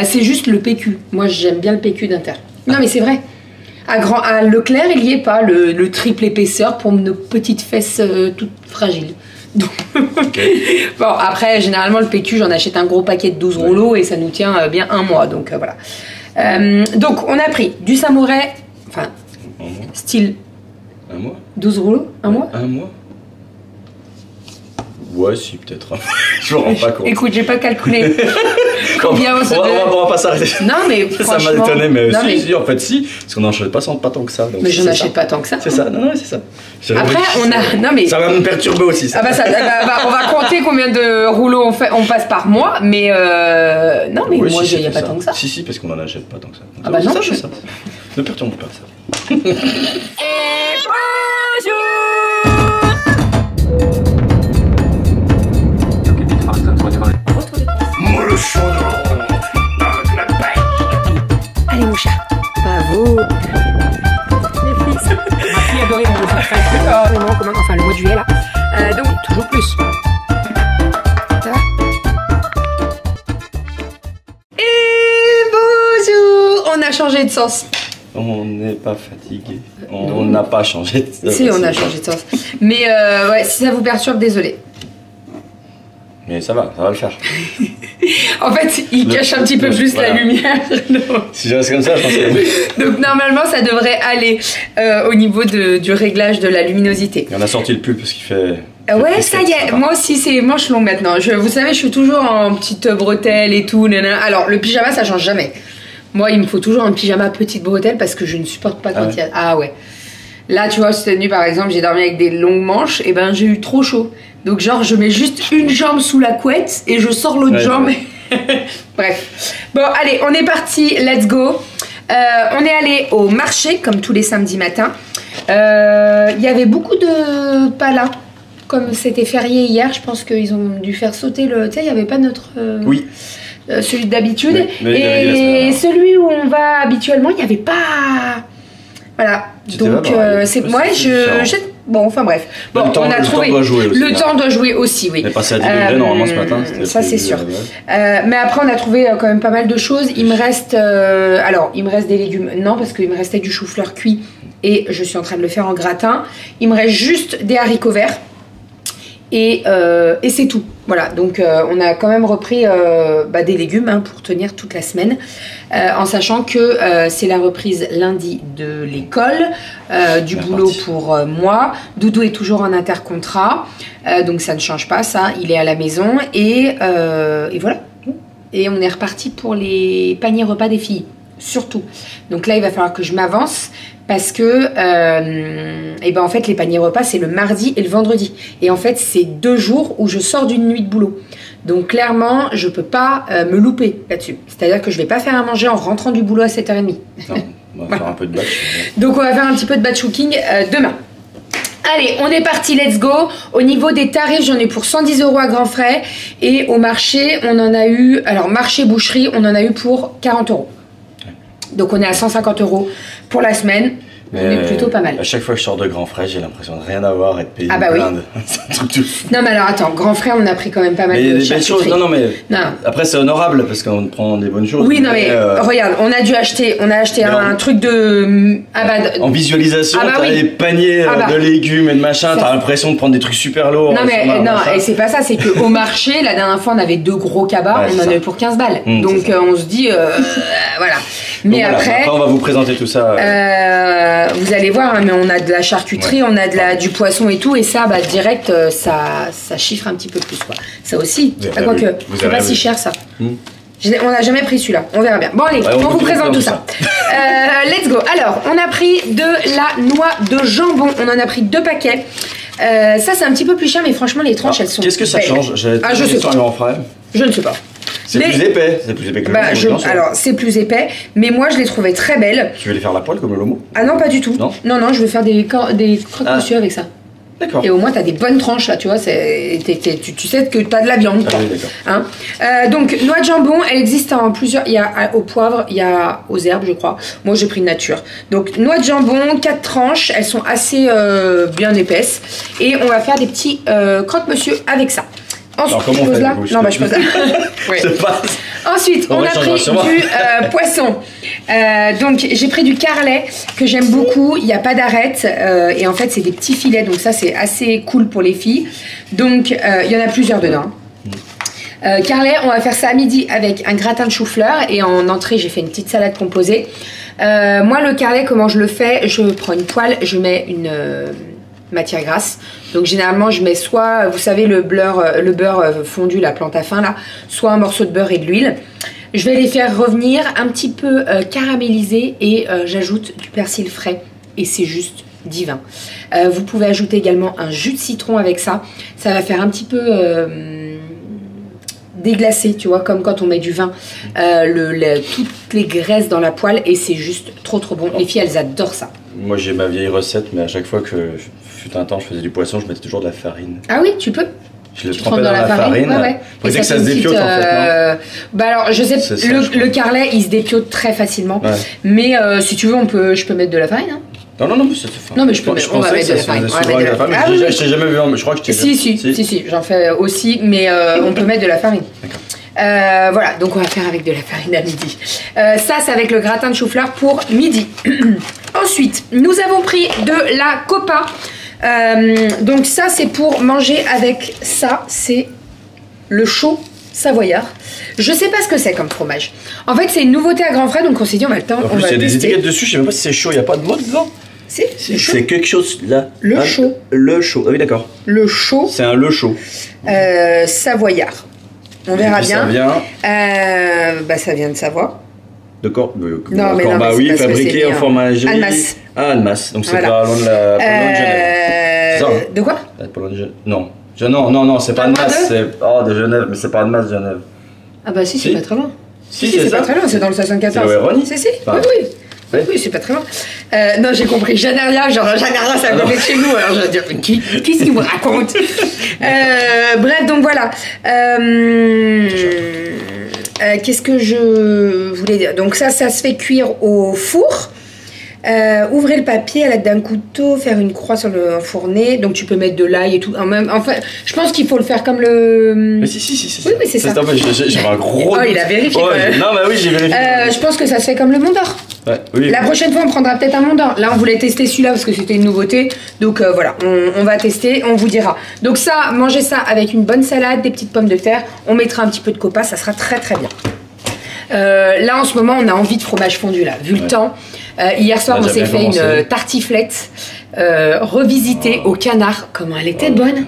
C'est juste le PQ. Moi, j'aime bien le PQ d'Inter. Non, mais c'est vrai. À Leclerc, il n'y est pas le triple épaisseur pour nos petites fesses toutes fragiles. Donc, bon, après, généralement, le PQ, j'en achète un gros paquet de 12 rouleaux et ça nous tient bien un mois. Donc, voilà. Donc, on a pris du Samouraï, enfin, style. Un mois 12 rouleaux, un mois. Un mois. Ouais, si, peut-être. Je me rends pas compte. Écoute, j'ai pas calculé combien on va pas s'arrêter. Non, mais ça m'a étonné, mais non, si, en fait, si. Parce qu'on n'en achète pas tant que ça. Donc mais j'en achète pas tant que ça. C'est ça, non, c'est ça. Après, on a. Non, mais. Ça va me perturber aussi, ça. Ah bah, on va compter combien de rouleaux on passe par mois, mais. Non, mais oui, moi, il si, n'y a pas tant que ça. Si, parce qu'on n'en achète pas tant que ça. Donc, ah bah non, ça. Ne perturbe pas ça. Allez mon chat, bravo. Les fils. Ma fille adorait mon chat. Enfin le mois de juillet là. Donc toujours plus. Ça va? Et bonjour. On a changé de sens. On n'est pas fatigué. On n'a pas changé de sens. Si, on a changé de sens. Mais ouais, si ça vous perturbe, désolé. Mais ça va le faire. En fait, il cache un petit peu plus la lumière. Si je reste comme ça, je pense que... Donc normalement, ça devrait aller au niveau du réglage de la luminosité. Et on a sorti le pull parce qu'il fait... Ouais, ça y est. Moi aussi, c'est manche longue maintenant. Vous savez, je suis toujours en petite bretelle et tout. Alors, le pyjama, ça change jamais. Moi, il me faut toujours un pyjama petite bretelle parce que je ne supporte pas quand il y a... Ah ouais. Là, tu vois, cette nuit, par exemple, j'ai dormi avec des longues manches. Et ben, j'ai eu trop chaud. Donc, genre, je mets juste une jambe sous la couette et je sors l'autre jambe. Bref. Bon, allez, on est parti. Let's go. On est allé au marché, comme tous les samedis matins. Il y avait beaucoup de palas. Comme c'était férié hier, je pense qu'ils ont dû faire sauter le... Tu sais, il n'y avait pas notre... Oui. Celui d'habitude. Oui, et celui où on va habituellement, il n'y avait pas... Voilà. Donc, c'est... Ouais, bon, enfin bref. Bon, on a trouvé... Le temps doit jouer aussi, oui. On est passé à 10 degrés normalement ce matin. Ça, c'est sûr. Mais après, on a trouvé quand même pas mal de choses. Il me reste... alors, il me reste des légumes. Non, parce qu'il me restait du chou-fleur cuit. Et je suis en train de le faire en gratin. Il me reste juste des haricots verts. Et c'est tout. Voilà, donc on a quand même repris des légumes pour tenir toute la semaine, en sachant que c'est la reprise lundi de l'école, du boulot pour moi. Doudou est toujours en intercontrat, donc ça ne change pas, ça, il est à la maison, et voilà. Et on est reparti pour les paniers repas des filles, surtout. Donc là, il va falloir que je m'avance, parce que en fait les paniers repas c'est le mardi et le vendredi, et en fait c'est 2 jours où je sors d'une nuit de boulot, donc clairement je peux pas me louper là-dessus, c'est à dire que je vais pas faire à manger en rentrant du boulot à 7h30. Non, on va faire un peu de batch. Donc on va faire un petit peu de batch cooking demain. Allez, on est parti, let's go. Au niveau des tarifs, j'en ai pour 110 € à grands frais, et au marché on en a eu, alors marché boucherie, on en a eu pour 40 €. Donc on est à 150 € pour la semaine. On est plutôt pas mal. À chaque fois que je sors de Grand Frais, j'ai l'impression de rien avoir et de payer une blinde. C'est un truc de fou. Non mais alors attends, Grand Frais, on a pris quand même pas mal de belles choses. Non mais après c'est honorable parce qu'on prend des bonnes choses. Oui, non mais regarde, on a acheté un truc de... en visualisation, t'as les paniers de légumes et de machin, t'as l'impression de prendre des trucs super lourds. Non mais non, et c'est pas ça, c'est qu'au marché, la dernière fois on avait 2 gros cabas, on en a eu pour 15 balles. Donc on se dit, voilà. Mais après on va vous présenter tout ça. Vous allez voir, mais on a de la charcuterie, on a du poisson et tout, et ça, direct, ça chiffre un petit peu plus, quoi. Ça aussi, quoique, c'est pas si cher, ça. On n'a jamais pris celui-là, on verra bien. Bon, allez, on vous présente tout ça. Let's go. Alors, on a pris de la noix de jambon, on en a pris 2 paquets. Ça, c'est un petit peu plus cher, mais franchement, les tranches, elles sont... Qu'est-ce que ça change? Je sais pas. Je ne sais pas. C'est plus épais, que le lomo. Alors, c'est plus épais, mais moi, je les trouvais très belles. Tu veux les faire à la poêle comme le lomo? Ah non, pas du tout. Non, je veux faire des croque-monsieur avec ça. D'accord. Et au moins, t'as des bonnes tranches, là, tu vois. Tu sais que t'as de la viande, quoi. Ah oui, d'accord. Donc, noix de jambon, elle existe en plusieurs... Il y a au poivre, il y a aux herbes, je crois. Moi, j'ai pris nature. Donc, noix de jambon, 4 tranches. Elles sont assez bien épaisses. Et on va faire des petits croque-monsieur avec ça. Ensuite, alors, comment on fait là. Non, je pose là. Ouais. Ensuite, on a pris du poisson. Donc, j'ai pris du carlet que j'aime beaucoup. Il n'y a pas d'arête. Et en fait, c'est des petits filets. Donc, ça, c'est assez cool pour les filles. Donc, il y en a plusieurs dedans. Carlet, on va faire ça à midi avec un gratin de chou-fleur. Et en entrée, j'ai fait une petite salade composée. Moi, le carlet, comment je le fais? Je prends une poêle, je mets une matière grasse. Donc généralement je mets soit, vous savez, le beurre fondu, la plante à fin là, soit un morceau de beurre et de l'huile. Je vais les faire revenir un petit peu caramélisés et j'ajoute du persil frais et c'est juste divin. Vous pouvez ajouter également un jus de citron avec ça. Ça va faire un petit peu déglacé, tu vois, comme quand on met du vin, toutes les graisses dans la poêle et c'est juste trop bon. Les filles, elles adorent ça. Moi, j'ai ma vieille recette, mais à chaque fois que fut un temps, je faisais du poisson, je mettais toujours de la farine. Ah oui, tu peux. Je le trempais dans la farine. Ouais. Faut dire que ça se dépiote en fait, non? Bah alors, je sais, le carlet, il se dépiote très facilement. Ouais. Mais si tu veux, je peux mettre de la farine. Hein. Non, mais c'est fort. Non, mais on va mettre de la farine. Ah, oui. Je t'ai jamais vu, mais je crois que je t'ai Si, j'en fais aussi, mais on peut mettre de la farine. D'accord. Voilà, donc on va faire avec de la farine à midi. Ça, c'est avec le gratin de chou-fleur pour midi. Ensuite, nous avons pris de la copa. Donc ça, c'est pour manger avec ça. C'est le chaud savoyard. Je sais pas ce que c'est comme fromage. En fait, c'est une nouveauté à grands frais, donc on s'est dit on va le temps. En plus, il y a des étiquettes dessus, je sais même pas si c'est chaud, il n'y a pas de mot dedans. C'est quelque chose là. Le chaud. Le chaud, ah oui d'accord. Le chaud. C'est un le chaud. Savoyard. On verra bien. Ça vient. Ça vient de Savoie. D'accord. Non, mais bah oui, fabriqué en fromage. Annemasse. Ah, Annemasse. Donc c'est pas loin de la Genève. De quoi? Non. Non, c'est pas Annemasse. C'est de Genève, mais c'est pas Annemasse, Genève. Ah bah si, c'est pas très loin. Si, c'est pas très loin, c'est dans le 74. Si. Oui, c'est pas très loin. Non, j'ai compris. Janaria, Janaria, ça venait de chez nous. Alors, je vais dire, qu'est-ce qu'il me raconte? Bref, donc voilà. Qu'est-ce que je voulais dire? Donc ça se fait cuire au four. Ouvrez le papier à l'aide d'un couteau, faire une croix sur le fourné. Donc tu peux mettre de l'ail et tout. Enfin, je pense qu'il faut le faire comme le. Mais si, oui, c'est ça. J'avais un gros. Oh, il a vérifié. Non, bah oui, j'ai vérifié. Je pense que ça se fait comme le Mont d'Or. Ouais, oui. La prochaine fois, on prendra peut-être un Mont d'Or. Là, on voulait tester celui-là parce que c'était une nouveauté. Donc voilà, on va tester, on vous dira. Donc ça, mangez ça avec une bonne salade, des petites pommes de terre. On mettra un petit peu de copa, ça sera très bien. Là, en ce moment, on a envie de fromage fondu là, vu le temps. Hier soir, on s'est fait une tartiflette revisitée au canard. Comment elle était bonne!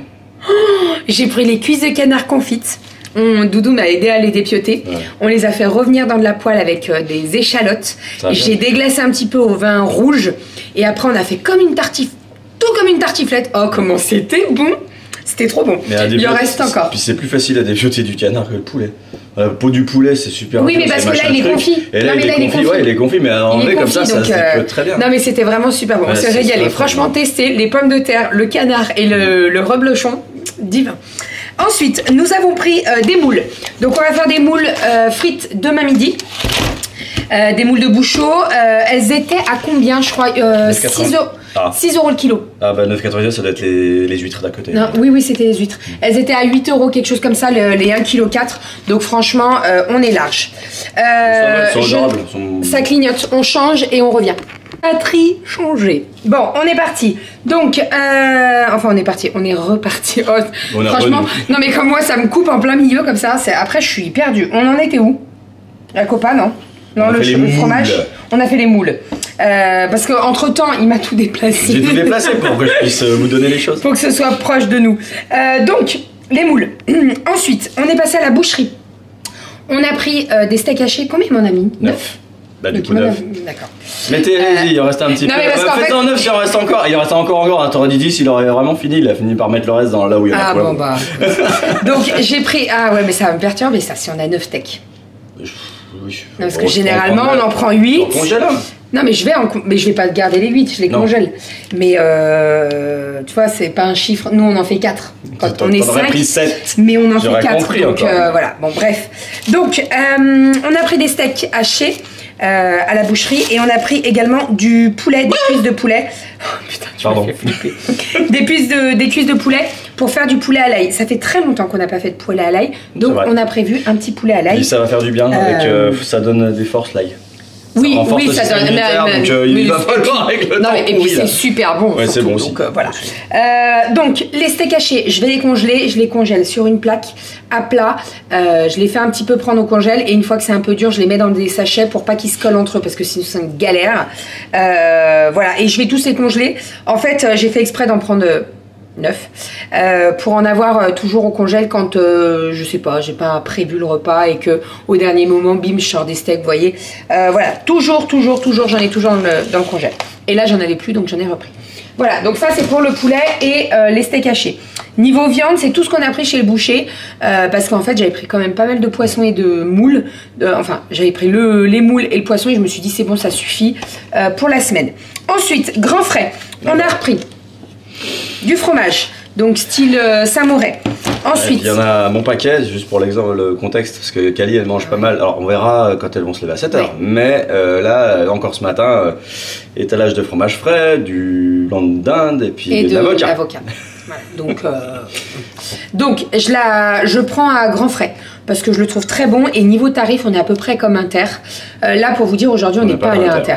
J'ai pris les cuisses de canard confites. Doudou m'a aidé à les dépioter. Ouais. On les a fait revenir dans de la poêle avec des échalotes. J'ai déglacé un petit peu au vin rouge. Et après, on a fait comme une tartiflette. Oh, comment c'était bon! C'était trop bon. Il en reste encore. Puis c'est plus facile à dépioter du canard que le poulet. La peau du poulet, c'est super. Oui, mais parce que là, il est confit. Et là, il est confit. Ouais, il est confit, mais en vrai, comme ça se dépiote très bien. Non, mais c'était vraiment super bon. On s'est régalé. Franchement, tester les pommes de terre, le canard et le reblochon, divin. Ensuite, nous avons pris des moules. Donc, on va faire des moules frites demain midi. Des moules de Bouchot. Elles étaient à combien, je crois 6 euros le kilo. Ah bah 9,99 ça doit être les huîtres d'à côté. Non, oui, c'était les huîtres. Elles étaient à 8 euros, quelque chose comme ça, les 1,4 kg. Donc franchement, on est large. Ça clignote, on change et on revient. Batterie changée. Bon, on est parti. Donc, on est reparti. Oh, franchement, non mais comme moi, ça me coupe en plein milieu comme ça. Après, je suis perdue. On en était où? La copa, non? Non, le fromage. On a fait les moules. Parce qu'entre temps, il m'a tout déplacé. J'ai tout déplacé pour que je puisse vous donner les choses. Pour que ce soit proche de nous. Donc, les moules. Ensuite, on est passé à la boucherie. On a pris des steaks hachés. Combien, mon ami? 9. Bah, du coup, 9. D'accord. Mettez-les, il en reste un petit peu. Faites-en 9 s'il en reste encore. Il en reste encore. T'aurais dit 10, il aurait vraiment fini. Il a fini par mettre le reste dans là où il y en a. Ah bon, bah. Donc, j'ai pris. Ah ouais, mais ça va me perturber ça si on a 9 steaks. Oui. Non, parce que généralement, on en prend 8. On congèle. Non, mais je vais pas garder les 8, je les congèle. Mais tu vois, c'est pas un chiffre. Nous, on en fait 4. Quand on est 5, pris 7. Mais on en fait 4. Donc voilà, bon, bref. Donc, on a pris des steaks hachés à la boucherie et on a pris également du poulet, des cuisses de poulet. Oh putain, tu m'as fait flipper. Des cuisses de poulet pour faire du poulet à l'ail. Ça fait très longtemps qu'on n'a pas fait de poulet à l'ail, donc on a prévu un petit poulet à l'ail. Et ça va faire du bien, avec, ça donne des forces l'ail. Oui, ça donne. Donc il va falloir avec le temps. Non, et puis c'est super bon. Ouais, c'est bon aussi. Donc voilà. Donc les steaks hachés, je vais les congeler. Je les congèle sur une plaque à plat. Je les fais un petit peu prendre au congèle et une fois que c'est un peu dur, je les mets dans des sachets pour pas qu'ils se collent entre eux parce que sinon c'est une galère. Voilà. Et je vais tous les congeler. En fait, j'ai fait exprès d'en prendre 9 pour en avoir toujours au congèle quand je sais pas, j'ai pas prévu le repas et que au dernier moment bim je sors des steaks, vous voyez. Voilà, toujours j'en ai toujours dans le congèle et là j'en avais plus donc j'en ai repris. Voilà, donc ça c'est pour le poulet et les steaks hachés. Niveau viande, c'est tout ce qu'on a pris chez le boucher parce qu'en fait j'avais pris quand même pas mal de poissons et de moules. Enfin j'avais pris les moules et le poisson et je me suis dit c'est bon, ça suffit pour la semaine. Ensuite, grand frais, on a repris du fromage, donc style Saint-Maurey. Ensuite, il y en a mon paquet, juste pour l'exemple, le contexte, parce que Kali elle mange pas mal. Alors on verra quand elles vont se lever à 7h. Mais là, encore ce matin, étalage de fromage frais, du blanc de dinde et puis de l'avocat. Voilà, donc je prends à grand frais parce que je le trouve très bon et niveau tarif on est à peu près comme Inter. Là pour vous dire aujourd'hui on n'est pas allé à Inter.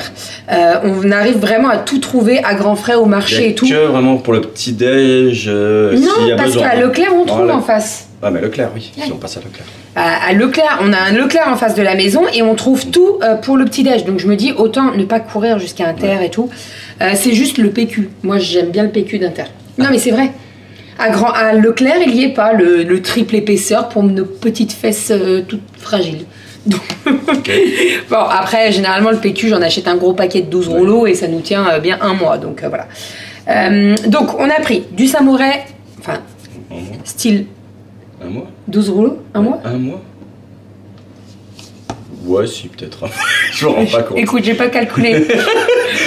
On arrive vraiment à tout trouver à grand frais au marché et tout. Que vraiment pour le petit déj. Non, parce qu'à Leclerc on trouve en face. Ah mais Leclerc oui, si on passe à Leclerc. À Leclerc, on a un Leclerc en face de la maison et on trouve tout pour le petit déj. Donc je me dis autant ne pas courir jusqu'à Inter et tout. C'est juste le PQ. Moi j'aime bien le PQ d'Inter. Non mais c'est vrai. À Leclerc, il n'y est pas le triple épaisseur pour nos petites fesses toutes fragiles. Donc, bon, après, généralement, le PQ, j'en achète un gros paquet de 12 rouleaux et ça nous tient bien un mois. Donc, voilà. Donc, on a pris du Saint-Maurey, enfin, style. Un mois 12 rouleaux, un mois. Un mois. Ouais, si, peut-être. Je me rends pas compte. Écoute, j'ai pas calculé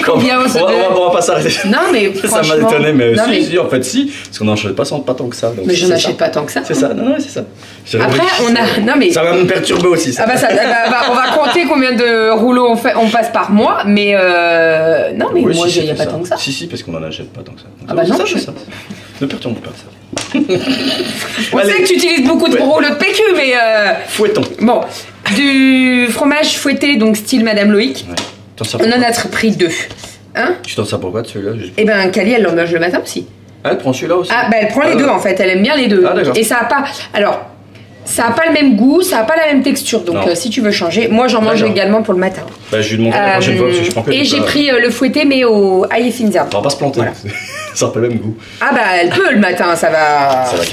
combien on va pas s'arrêter. Non, mais ça m'a étonné, mais si, en fait, si. Parce qu'on n'en achète pas tant que ça. Donc mais j'en achète pas tant que ça. C'est ça, non, c'est ça. Après, on a. Non, mais. Ça va me perturber aussi, ça. Ah, on va compter combien de rouleaux on passe par mois, mais. Non, mais moi, il n'y a pas tant que ça. Si, parce qu'on n'en achète pas tant que ça. Ah, bah non, c'est ça. Ne perturbe pas ça. On sait que tu utilises beaucoup de rouleaux de PQ, mais. Fouettons. Bon. Du fromage fouetté, donc style Madame Loïc. Ouais. On en a pris 2. Hein? Tu t'en sers pourquoi de celui-là? Eh ben, Kali, elle en mange le matin aussi. Ah, elle prend celui-là aussi? Ah, bah elle prend les deux en fait, elle aime bien les deux. Ah, d'accord. Et ça a pas. Alors, ça a pas le même goût, ça a pas la même texture. Donc, si tu veux changer, moi j'en mange également pour le matin. Bah, je lui demande la prochaine fois parce que je prends que. Et j'ai pris le fouetté, mais au ail et fines herbes. On va pas se planter. Voilà. Ça n'a pas le même goût. Ah, bah elle peut le matin, ça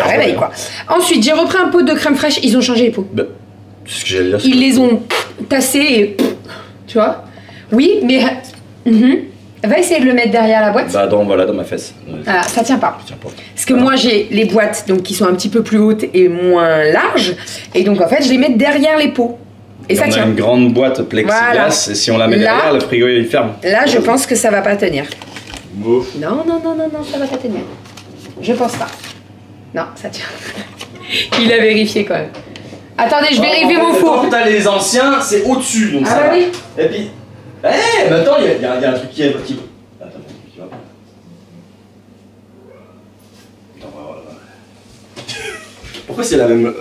réveille quoi. Ensuite, j'ai repris un pot de crème fraîche, ils ont changé les pots. Bah. C'est ce que j'allais dire. Ils les ont tassés et. Tu vois? Oui, mais. Va essayer de le mettre derrière la boîte. Bah, dans ma fesse. Ah, ça tient pas. Parce que moi, j'ai les boîtes donc, qui sont un petit peu plus hautes et moins larges. Et donc, en fait, je les mets derrière les pots. Et ça tient. On a une grande boîte plexiglas et si on la met derrière, le frigo il ferme. Là, je pense que ça va pas tenir. Ouf. Non, ça va pas tenir. Je pense pas. Non, ça tient. Il a vérifié quand même. Attendez, je vérifie mon four. Quand t'as les anciens, c'est au-dessus. Donc ça oui. Et puis. Mais attends, il y a un truc qui est. Attends, tu vois. Attends, voilà. Pourquoi c'est la même.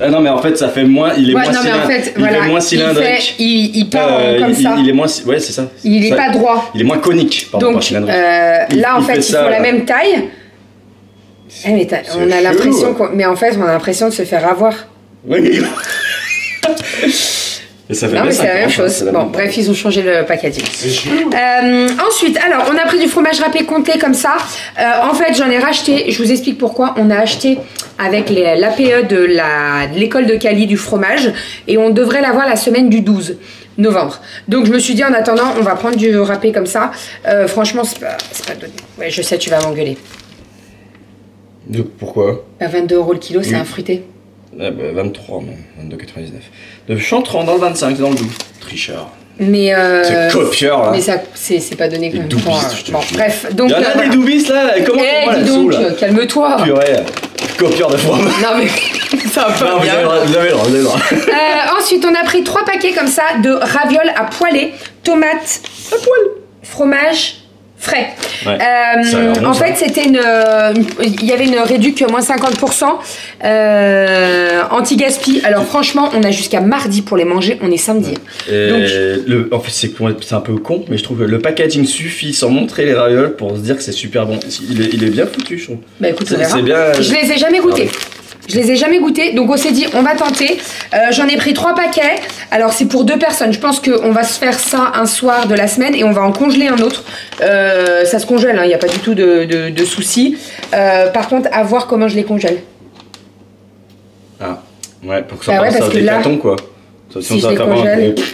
Ah non, mais en fait, ça fait moins. Il est moins cylindrique. En fait, il fait moins cylindrique. Il part comme ça. Il est moins. Ouais, c'est ça. Il est pas droit. Il est moins conique. Pardon, donc, là, en fait, ils font la même taille. Mais on a l'impression. Mais en fait, on a l'impression de se faire avoir. Oui. Et ça fait non mais c'est la même chose. Bon, bref, ils ont changé le packaging. Ensuite, alors, on a pris du fromage râpé comté comme ça. En fait, j'en ai racheté. Je vous explique pourquoi. On a acheté avec l'APE de l'école de Kali du fromage et on devrait l'avoir la semaine du 12 novembre. Donc, je me suis dit, en attendant, on va prendre du râpé comme ça. Franchement, c'est pas donné. Ouais, je sais, tu vas m'engueuler. Pourquoi? 22 € le kilo, c'est un fruité. 23, non, 22,99. De Chantran dans le 25, dans le doux. Tricheur. Mais c'est copieur là. Mais ça, c'est pas donné quand même. Bon, bref, donc. Il y en a des doubistes là, comment dis donc, calme-toi. Purée, copieur de fromage. Non mais ça va pas bien. Vous avez le droit. Ensuite, on a pris 3 paquets comme ça de ravioles à poêler, tomates, fromage frais. Ouais. Ça a l'air bon, En ça. fait, c'était il y avait une réduc moins 50% anti-gaspi. Alors franchement, on a jusqu'à mardi pour les manger, on est samedi. Et Donc, en fait, c'est un peu con, mais je trouve que le packaging suffit sans montrer les ravioles pour se dire que c'est super bon. Il est bien foutu, je trouve. bah écoute, on verra. C'est bien. Je les ai jamais goûtés. Je les ai jamais goûtés, donc on s'est dit on va tenter. J'en ai pris 3 paquets. Alors c'est pour 2 personnes. Je pense qu'on va se faire ça un soir de la semaine et on va en congeler un autre. Ça se congèle, il n'y a pas du tout de soucis. Par contre, à voir comment je les congèle. Ah, ouais, pour que ça Bah ouais, passe parce à que des là, cartons, quoi. si Sinon, je ça les va faire un congèle- gros.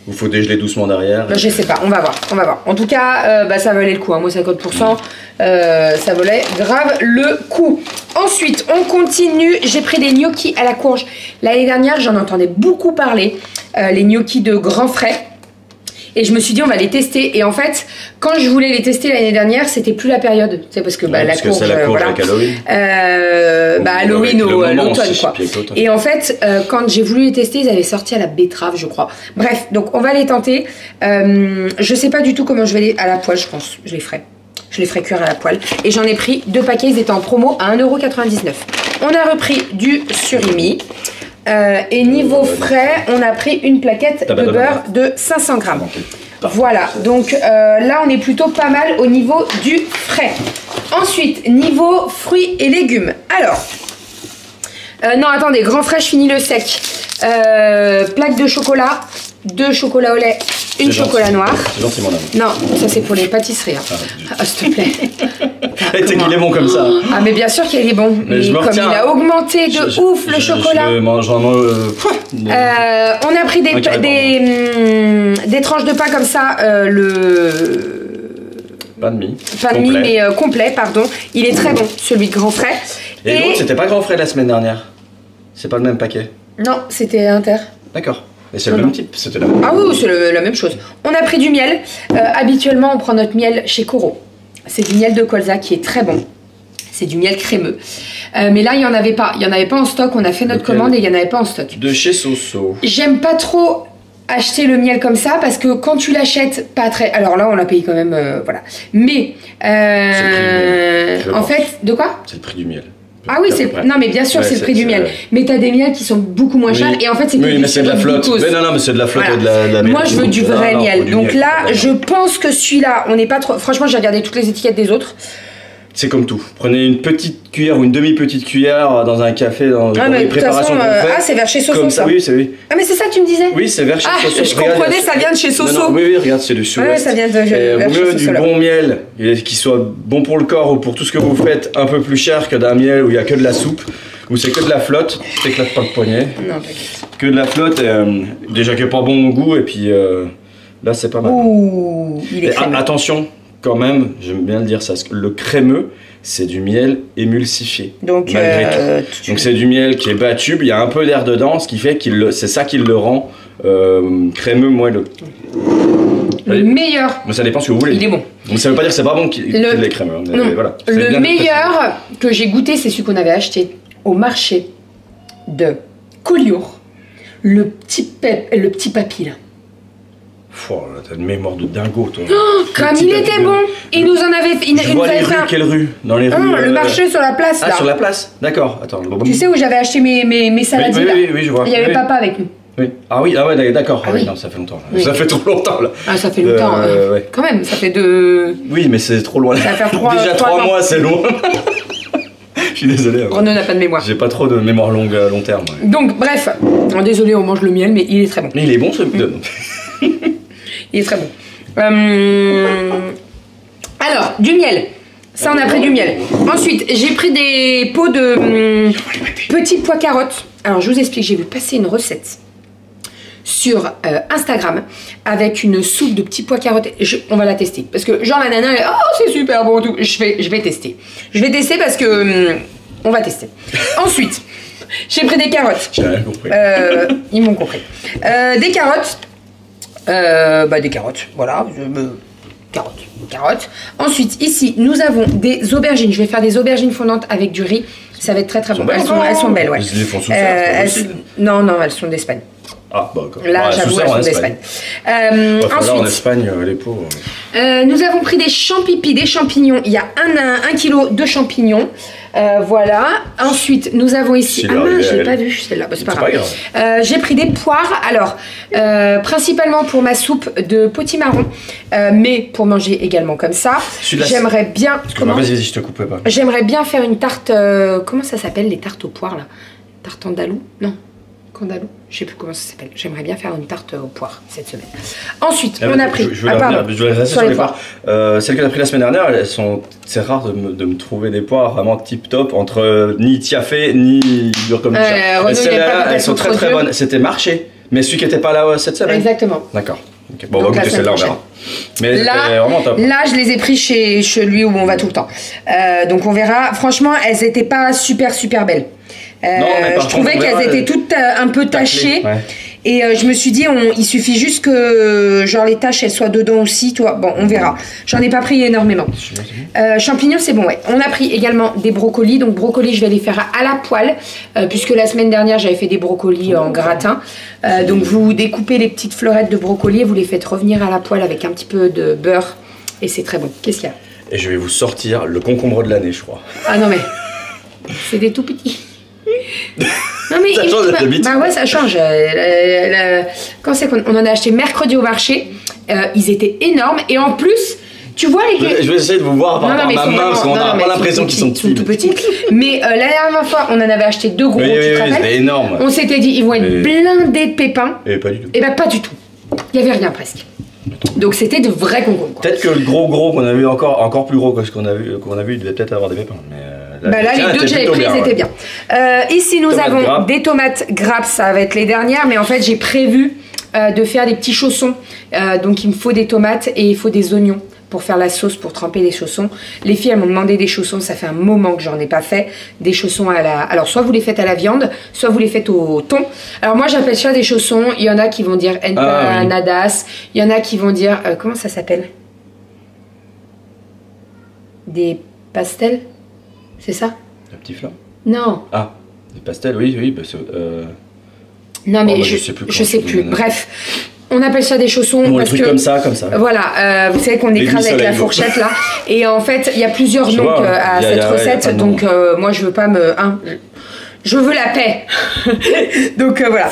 Il faut dégeler doucement derrière. Bah, je sais pas, on va voir. En tout cas, ça valait le coup, hein. Moi 50%, ça valait grave le coup. Ensuite, on continue. J'ai pris des gnocchis à la courge. L'année dernière, j'en entendais beaucoup parler, les gnocchis de Grand Frais. Et je me suis dit, on va les tester. Et en fait, quand je voulais les tester l'année dernière, c'était plus la période. C'est parce que Ouais, la parce que courge, c'est la courge voilà. avec Halloween. Halloween Avec ou le moment l'automne, aussi, quoi. puis avec l'automne. Et en fait, quand j'ai voulu les tester, ils avaient sorti à la betterave, je crois. Bref, donc on va les tenter. Je sais pas du tout comment je vais les... À la poêle, je pense. Je les ferai cuire à la poêle. Et j'en ai pris 2 paquets, ils étaient en promo à 1,99 €. On a repris du surimi. Et niveau frais, on a pris une plaquette de beurre de 500 grammes. Voilà, donc là on est plutôt pas mal au niveau du frais. Ensuite, niveau fruits et légumes. Alors, non attendez, Grand Frais, je finis le sec. Plaque de chocolat, 2 chocolats au lait, une chocolat noir. C'est gentil, mon ami. Non, ça c'est pour les pâtisseries. Hein. Ah, s'il te plaît. Et t'es qu'il est bon comme ça. Ah mais bien sûr qu'il est bon. Mais je me comme retiens. il a augmenté de ouf le chocolat. Je mange vraiment. On a pris des tranches de pain comme ça, Pain de mie. pain de mie mais complet, pardon. Il est très bon, celui de Grand Frais. Et l'autre, c'était pas Grand Frais la semaine dernière. C'est pas le même paquet. Non, c'était Inter. D'accord. Et c'est le Non, même non. type. C'était la même. Ah oui, c'est la même chose. On a pris du miel. Habituellement, on prend notre miel chez Coro. C'est du miel de colza qui est très bon. C'est du miel crémeux. Mais là, il n'y en avait pas. Il n'y en avait pas en stock. On a fait notre commande et il n'y en avait pas en stock. De chez Soso. J'aime pas trop acheter le miel comme ça parce que quand tu l'achètes pas très... Alors là, on l'a payé quand même, voilà. Mais, en fait, de quoi? C'est le prix du miel. Ah oui, non mais bien sûr, Ouais, c'est le prix du miel. vrai. Mais t'as des miels qui sont beaucoup moins chers et en fait c'est Oui, mais c'est de la flotte. Mais non, mais c'est de la flotte et de la Moi je veux du vrai Non, miel. du Donc miel. là, je pense que celui-là, on n'est pas trop... Franchement, j'ai regardé toutes les étiquettes des autres. C'est comme tout. Prenez une petite cuillère ou une demi-petite cuillère dans un café, dans mais les de toute façon, préparations qu'on fait. c'est vers chez Soso Comme ça, oui, c'est oui. Ah mais c'est ça que tu me disais? Oui, c'est vers chez Soso. Je comprenais, ça vient de chez Soso. Non, oui, regarde, c'est du sud-ouest. Ouais, ça vient de vers Vaut mieux chez du Soso, là. bon miel, et qui soit bon pour le corps ou pour tout ce que vous faites, un peu plus cher que d'un miel où il y a que de la soupe, où c'est que de la flotte, t'éclates pas le poignet. Non, t'inquiète. Que de la flotte, déjà qui est pas bon au goût, et puis là c'est pas mal. Ouh, il est Et crémeux. attention, quand même, j'aime bien le dire ça, le crémeux, c'est du miel émulsifié. Donc, malgré tout. Donc c'est du miel qui est battu, il y a un peu d'air dedans, ce qui fait c'est ça qui le rend crémeux, moelleux. Le meilleur. Mais ça dépend ce que vous voulez. Il est bon. Donc ça veut pas dire que c'est pas bon qu'il est crémeux. Mais Non. voilà. Le meilleur que j'ai goûté, c'est celui qu'on avait acheté au marché de Collioure. Le petit papy là. Oh, t'as une mémoire de dingo, toi. Comme il était bon. Il nous en avait... Il Je nous vois avait les fait rues, un... quelle rue? Dans les rues. le marché sur la place Ah, là. sur la place? D'accord, attends. Tu sais où j'avais acheté mes saladiers là. Oui, je vois. Il y avait Oui. papa avec nous. Oui. Ah oui, d'accord. Ah oui. Non, ça fait longtemps. Là. Oui. Ça fait trop longtemps là. Ah ça fait longtemps. ouais. Quand même, ça fait de... Oui, mais c'est trop loin. Ça va faire Déjà 3 ans. mois, c'est loin. Je suis désolé. Renaud n'a pas de mémoire. J'ai pas trop de mémoire longue à long terme. Ouais. Donc bref, désolé, on mange le miel, mais il est très bon. Mais il est bon ce. Il est très bon. Alors, du miel. Ça, on a pris du miel. Ensuite, j'ai pris des pots de petits pois carottes. Alors, je vous explique, j'ai vu passer une recette sur Instagram avec une soupe de petits pois carottes. On va la tester. Parce que, genre, la nana, elle, oh, c'est super bon. Tout. Je vais tester. Je vais tester parce que... on va tester. Ensuite, j'ai pris des carottes. J'ai rien compris. Ils m'ont compris. Des carottes. Des carottes, voilà. Carottes. Ensuite, ici, nous avons des aubergines. Je vais faire des aubergines fondantes avec du riz. Ça va être très très bon. Elles sont belles, ouais. Ils les font sous serre, non, elles sont d'Espagne. Ah, bah, d'accord. Là, Ouais, j'avoue, sous serre elles en sont d'Espagne. Là, en Ensuite, Espagne, les pauvres. Nous avons pris des champignons, des champignons. Il y a 1 kilo de champignons. Voilà. Ensuite, nous avons ici. Ah mince, j'ai pas vu celle-là. C'est pas grave. J'ai pris des poires. Alors, principalement pour ma soupe de potimarron, mais pour manger également comme ça. J'aimerais bien. Vas-y, je te coupe pas. J'aimerais bien faire une tarte. Comment ça s'appelle les tartes aux poires là? Tarte andalou? Non. Candalou, je sais plus comment ça s'appelle. J'aimerais bien faire une tarte aux poires cette semaine. Ensuite, on a pris. Je vais rester sur les poires. Celles que tu as pris la semaine dernière, c'est rare de me trouver des poires vraiment tip top entre ni tiafé ni dur comme ça. Celles-là, elles sont très très bonnes. C'était marché, mais celui qui n'était pas là cette semaine. Exactement. D'accord. Okay. Bon, on va goûter celle-là, on verra. Mais là, vraiment top. Là, je les ai pris chez lui où on va tout le temps. Donc on verra. Franchement, elles n'étaient pas super belles. Non, je trouvais qu'elles étaient toutes un peu tachées. Ouais. Et je me suis dit, il suffit juste que genre les taches elles soient dedans aussi, toi. Bon, on verra. J'en ai pas pris énormément. Champignons, c'est bon, ouais. On a pris également des brocolis. Donc brocolis, je vais les faire à la poêle, puisque la semaine dernière j'avais fait des brocolis en gratin. Donc vous découpez les petites fleurettes de brocolis et vous les faites revenir à la poêle avec un petit peu de beurre et c'est très bon. Qu'est-ce qu'il y a? Et je vais vous sortir le concombre de l'année, je crois. Ah non mais c'est des tout petits. Non mais ça change bah ouais, ça change. Quand c'est qu'on en a acheté mercredi au marché, ils étaient énormes et en plus, tu vois les. Je vais essayer de vous voir par rapport à ma main parce qu'on a pas l'impression qu'ils sont petits. Tout petits. Mais la dernière fois, on en avait acheté 2 gros. Oui, c'était énorme. On s'était dit, ils vont être blindés de pépins. Et pas du tout. Et bah pas du tout. Il y avait rien presque. Donc c'était de vrais concombres. Peut-être que le gros qu'on a vu encore plus gros que ce qu'on a vu, il devait peut-être avoir des pépins. Mais là les 2 que j'avais pris, ils étaient bien. Ici nous avons des tomates grappes, ça va être les dernières, mais en fait j'ai prévu de faire des petits chaussons. Donc il me faut des tomates et il faut des oignons pour faire la sauce, pour tremper les chaussons. Les filles elles m'ont demandé des chaussons, ça fait un moment que j'en ai pas fait. Des chaussons à la... Alors soit vous les faites à la viande, soit vous les faites au thon. Alors moi j'appelle ça des chaussons, il y en a qui vont dire empanadas, il y en a qui vont dire... comment ça s'appelle? Des pastels? C'est ça? Le petit flan? Non. Ah, des pastels, oui, parce que... Non mais je sais plus. Bref. On appelle ça des chaussons bon, parce que comme ça. Voilà, vous savez qu'on écrase avec la fourchette là. Et en fait, il y a plusieurs noms à cette recette. Donc moi, je veux pas me... je veux la paix. Donc voilà.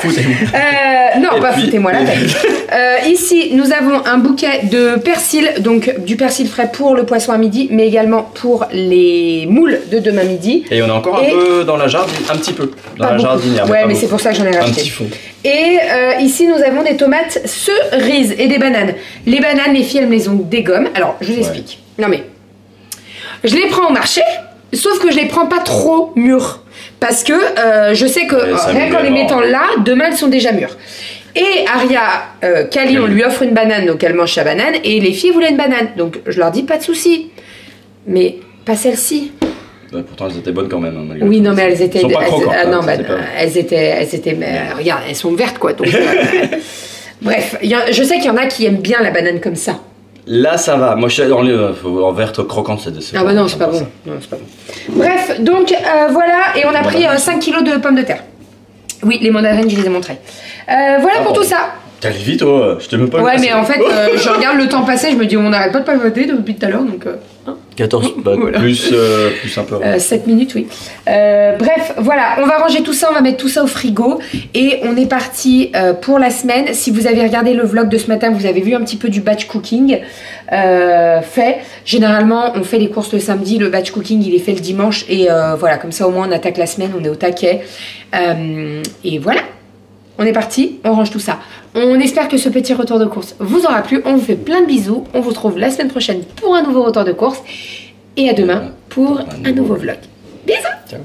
Non, pas foutez-moi la paix. Ici, nous avons un bouquet de persil. Donc du persil frais pour le poisson à midi, mais également pour les moules de demain midi. Et on a encore un peu dans la jardinière, un petit peu. Dans la jardinière. Ouais, mais c'est pour ça que j'en ai racheté. Un petit fond. Et ici, nous avons des tomates cerises et des bananes. Les bananes, les filles, elles me les ont dégomme. Alors, je vous explique. Non mais, je les prends au marché, sauf que je les prends pas trop mûres. Parce que je sais que rien qu'en les mettant là, demain elles sont déjà mûres. Et Aria, Kali, on lui offre une banane, donc elle mange sa banane. Et les filles voulaient une banane. Donc je leur dis pas de souci. Mais pas celle-ci. Ouais, pourtant elles étaient bonnes quand même. Hein, oui, non, mais elles étaient. Elles sont pas croquantes. Non, elles étaient. Regarde, elles sont vertes quoi. Donc, bref, je sais qu'il y en a qui aiment bien la banane comme ça. Là, ça va. Moi, je suis en verte croquante, c'est ah bah non, c'est pas bon. Non, c'est pas bon. Bref, donc voilà, et on a pris 5 kilos de pommes de terre. Oui, les mandarines, je les ai montrées. Voilà pour tout ça. T'allais vite, oh, je te mets pas. Ouais, mais en fait, je regarde le temps passer, je me dis, on n'arrête pas de papoter depuis tout à l'heure, donc. 14, voilà. plus un peu. 7 minutes, oui. Bref, voilà, on va ranger tout ça, on va mettre tout ça au frigo. Et on est parti pour la semaine. Si vous avez regardé le vlog de ce matin, vous avez vu un petit peu du batch cooking fait. Généralement, on fait les courses le samedi, le batch cooking, il est fait le dimanche. Et voilà, comme ça au moins on attaque la semaine, on est au taquet. Et voilà. On est parti, on range tout ça. On espère que ce petit retour de course vous aura plu. On vous fait plein de bisous. On vous retrouve la semaine prochaine pour un nouveau retour de course. Et à demain pour un nouveau vlog. Bisous! Ciao.